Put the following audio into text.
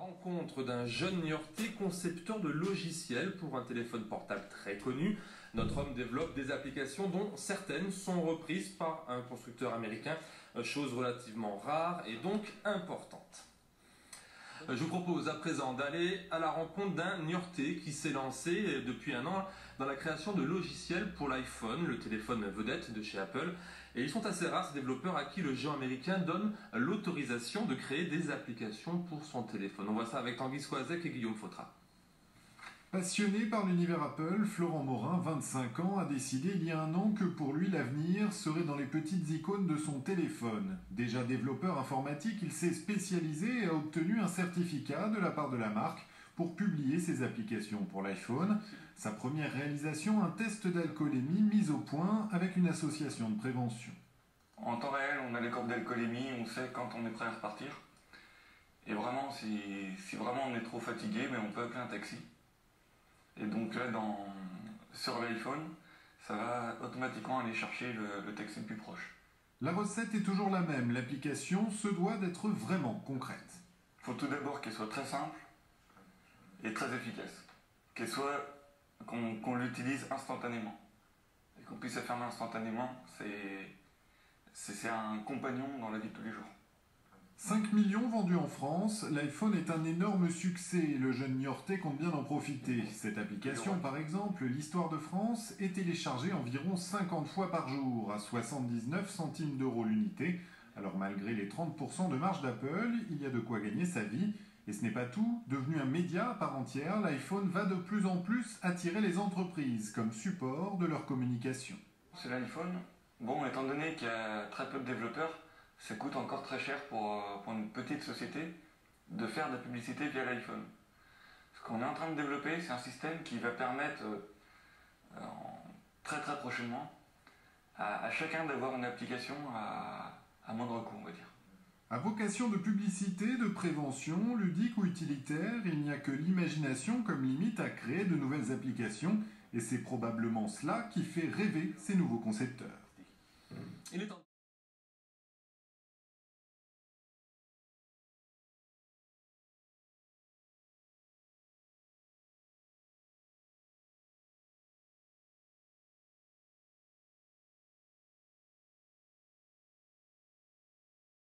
rencontre d'un jeune Niortais concepteur de logiciels pour un téléphone portable très connu. Notre homme développe des applications dont certaines sont reprises par un constructeur américain, chose relativement rare et donc importante. Je vous propose à présent d'aller à la rencontre d'un Niortais qui s'est lancé depuis un an dans la création de logiciels pour l'iPhone, le téléphone vedette de chez Apple. Et ils sont assez rares, ces développeurs à qui le géant américain donne l'autorisation de créer des applications pour son téléphone. On voit ça avec Tanguy Squazek et Guillaume Fautra. Passionné par l'univers Apple, Florent Morin, 25 ans, a décidé il y a un an que pour lui l'avenir serait dans les petites icônes de son téléphone. Déjà développeur informatique, il s'est spécialisé et a obtenu un certificat de la part de la marque pour publier ses applications pour l'iPhone. Sa première réalisation, un test d'alcoolémie mis au point avec une association de prévention. En temps réel, on a les courbes d'alcoolémie, on sait quand on est prêt à repartir. Et vraiment, si vraiment on est trop fatigué, mais on peut appeler un taxi. Et donc là, sur l'iPhone, ça va automatiquement aller chercher le taxi le plus proche. La recette est toujours la même, l'application se doit d'être vraiment concrète. Il faut tout d'abord qu'elle soit très simple et très efficace. Qu'on l'utilise instantanément. Et qu'on puisse la fermer instantanément, c'est un compagnon dans la vie de tous les jours. 5 millions vendus en France, l'iPhone est un énorme succès, le jeune Niortais compte bien en profiter. Cette application, par exemple, l'Histoire de France, est téléchargée environ 50 fois par jour, à 79 centimes d'euros l'unité. Alors malgré les 30% de marge d'Apple, il y a de quoi gagner sa vie. Et ce n'est pas tout, devenu un média à part entière, l'iPhone va de plus en plus attirer les entreprises comme support de leur communication. C'est l'iPhone. Bon, étant donné qu'il y a très peu de développeurs, ça coûte encore très cher pour une petite société de faire de la publicité via l'iPhone. Ce qu'on est en train de développer, c'est un système qui va permettre très très prochainement à chacun d'avoir une application à moindre coût, on va dire. À vocation de publicité, de prévention, ludique ou utilitaire, il n'y a que l'imagination comme limite à créer de nouvelles applications et c'est probablement cela qui fait rêver ces nouveaux concepteurs.